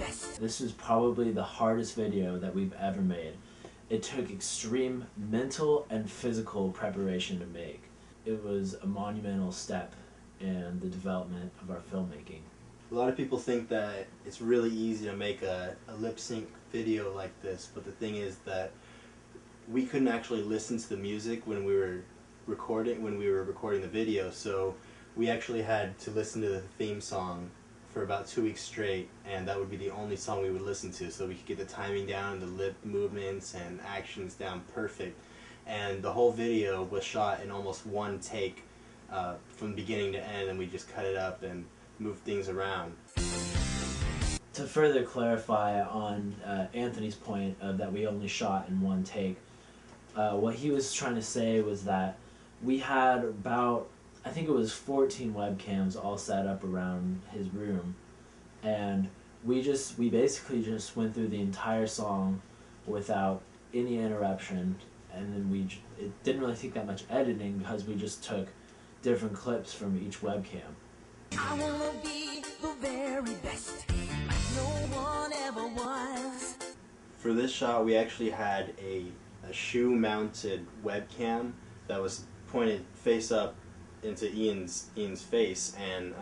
best. This was probably the hardest video that we've ever made. It took extreme mental and physical preparation to make. It was a monumental step in the development of our filmmaking. A lot of people think that it's really easy to make a lip sync video like this, but the thing is that we couldn't actually listen to the music when we were recording the video, so we actually had to listen to the theme song for about 2 weeks straight, and that would be the only song we would listen to, so we could get the timing down, the lip movements and actions down perfect. And the whole video was shot in almost one take from beginning to end, and we just cut it up and moved things around. To further clarify on Anthony's point of that we only shot in one take, what he was trying to say was that we had about, I think it was 14 webcams all set up around his room, and we basically just went through the entire song without any interruption, and then it didn't really take that much editing because we just took different clips from each webcam. I wanna be the very best, like no one ever was. For this shot, we actually had a shoe-mounted webcam that was pointed face up into Ian's face, and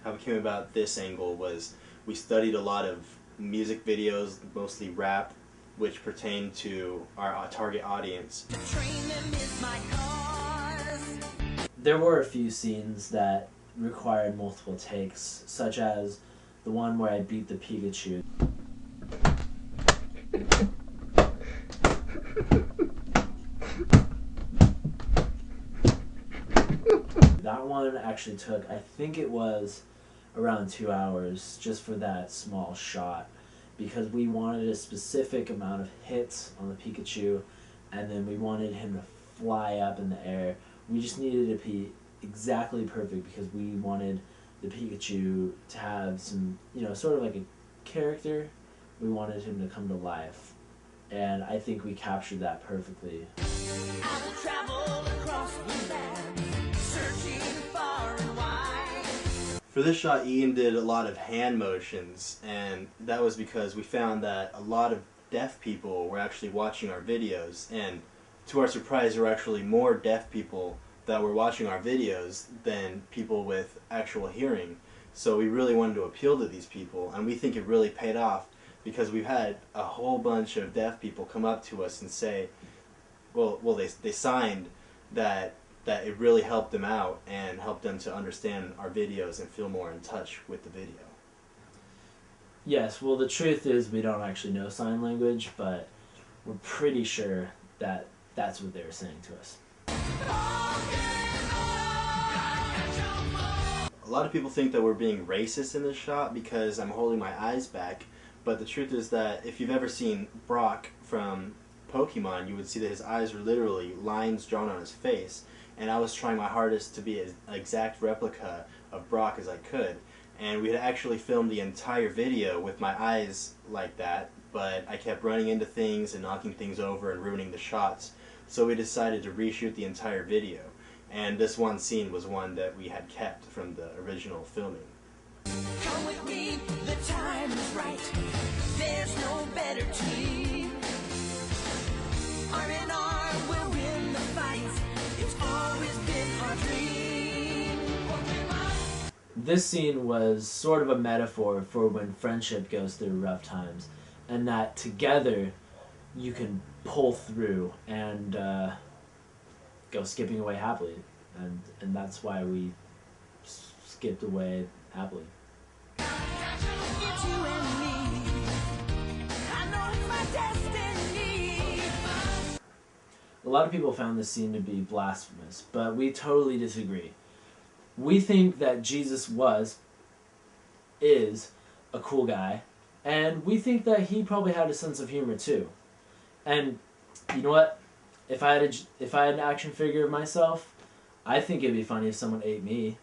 how we came about this angle was we studied a lot of music videos, mostly rap, which pertain to our target audience. Train them is my cause. There were a few scenes that required multiple takes, such as the one where I beat the Pikachu. That one actually took, I think it was around 2 hours just for that small shot, because we wanted a specific amount of hits on the Pikachu, and then we wanted him to fly up in the air. We just needed it to be exactly perfect because we wanted the Pikachu to have some, sort of like a character. We wanted him to come to life, and I think we captured that perfectly. I will travel across the land, searching far and wide. For this shot, Ian did a lot of hand motions, and that was because we found that a lot of deaf people were actually watching our videos, and to our surprise, there were actually more deaf people that were watching our videos than people with actual hearing. So we really wanted to appeal to these people, and we think it really paid off because we've had a whole bunch of deaf people come up to us and say, they signed that it really helped them out and helped them to understand our videos and feel more in touch with the video. Yes, well, the truth is we don't actually know sign language, but we're pretty sure that that's what they were saying to us. A lot of people think that we're being racist in this shot because I'm holding my eyes back, but the truth is that if you've ever seen Brock from Pokemon, you would see that his eyes are literally lines drawn on his face, and I was trying my hardest to be an exact replica of Brock as I could, and we had actually filmed the entire video with my eyes like that, but I kept running into things and knocking things over and ruining the shots, so we decided to reshoot the entire video, and this one scene was one that we had kept from the original filming. Come with me, the time is right. There's no better team. Arm in arm, we'll win the fight. It's always been our dream. This scene was sort of a metaphor for when friendship goes through rough times, and that together you can pull through and go skipping away happily, and that's why we skipped away happily. It's you and me. I know it's my destiny. A lot of people found this scene to be blasphemous, but we totally disagree. We think that Jesus is a cool guy, and we think that he probably had a sense of humor too. And you know what? If I had an action figure of myself, I think it'd be funny if someone ate me.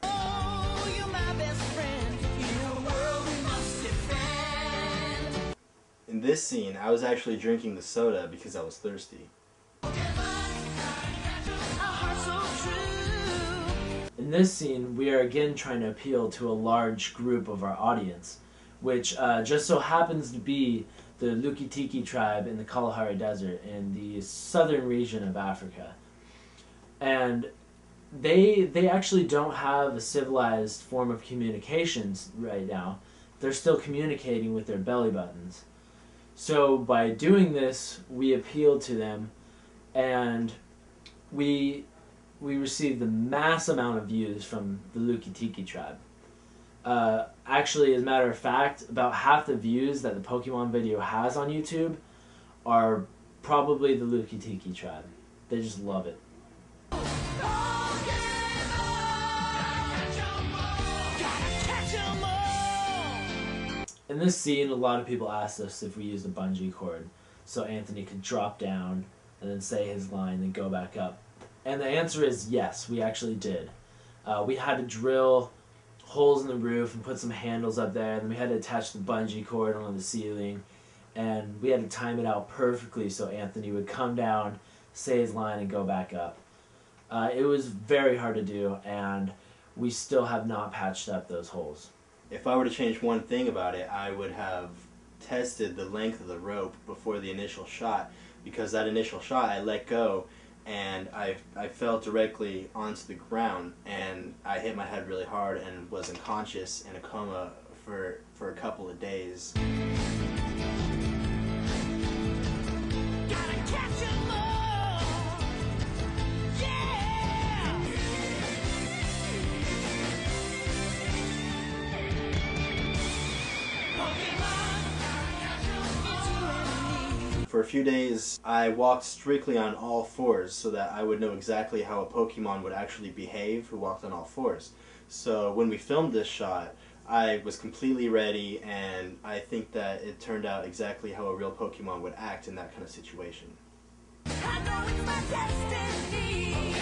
Oh, you're my best friend. In a world we must defend. In this scene, I was actually drinking the soda because I was thirsty. A heart so true. In this scene, we are again trying to appeal to a large group of our audience. which just so happens to be the Lukitiki tribe in the Kalahari Desert in the southern region of Africa. And they actually don't have a civilized form of communications right now. They're still communicating with their belly buttons. So by doing this, we appealed to them, and we received a mass amount of views from the Lukitiki tribe. Actually, as a matter of fact, about half the views that the Pokemon video has on YouTube are probably the Lukitiki tribe. They just love it. In this scene, a lot of people asked us if we used a bungee cord so Anthony could drop down and then say his line and go back up. And the answer is yes, we actually did. We had to drill holes in the roof and put some handles up there, and then we had to attach the bungee cord onto the ceiling, and we had to time it out perfectly so Anthony would come down, say his line, and go back up. It was very hard to do, and we still have not patched up those holes. If I were to change one thing about it, I would have tested the length of the rope before the initial shot, because that initial shot I let go and I fell directly onto the ground, and I hit my head really hard and was unconscious in a coma for a couple of days. Gotta catch 'em all. Yeah. For a few days, I walked strictly on all fours so that I would know exactly how a Pokemon would actually behave who walked on all fours. So when we filmed this shot, I was completely ready, and I think that it turned out exactly how a real Pokemon would act in that kind of situation. I know it's my destiny.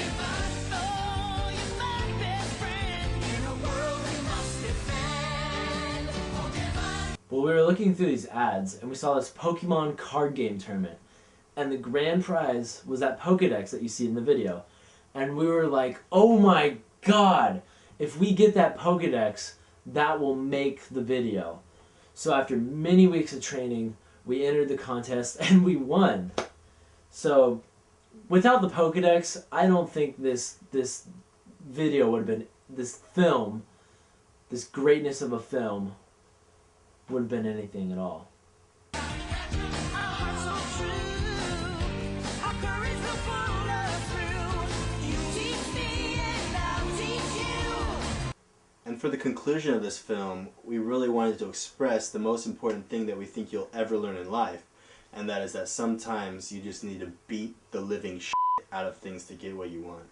Oh, you're my best friend in a world we must defend. Pokemon. Well, we were looking through these ads, and we saw this Pokemon card game tournament, and the grand prize was that Pokedex that you see in the video. And we were like, oh my god, if we get that Pokedex, that will make the video. So after many weeks of training, we entered the contest, and we won. So without the Pokedex, I don't think this video would have been, this film, this greatness of a film, would have been anything at all. And for the conclusion of this film, we really wanted to express the most important thing that we think you'll ever learn in life, and that is that sometimes you just need to beat the living shit out of things to get what you want.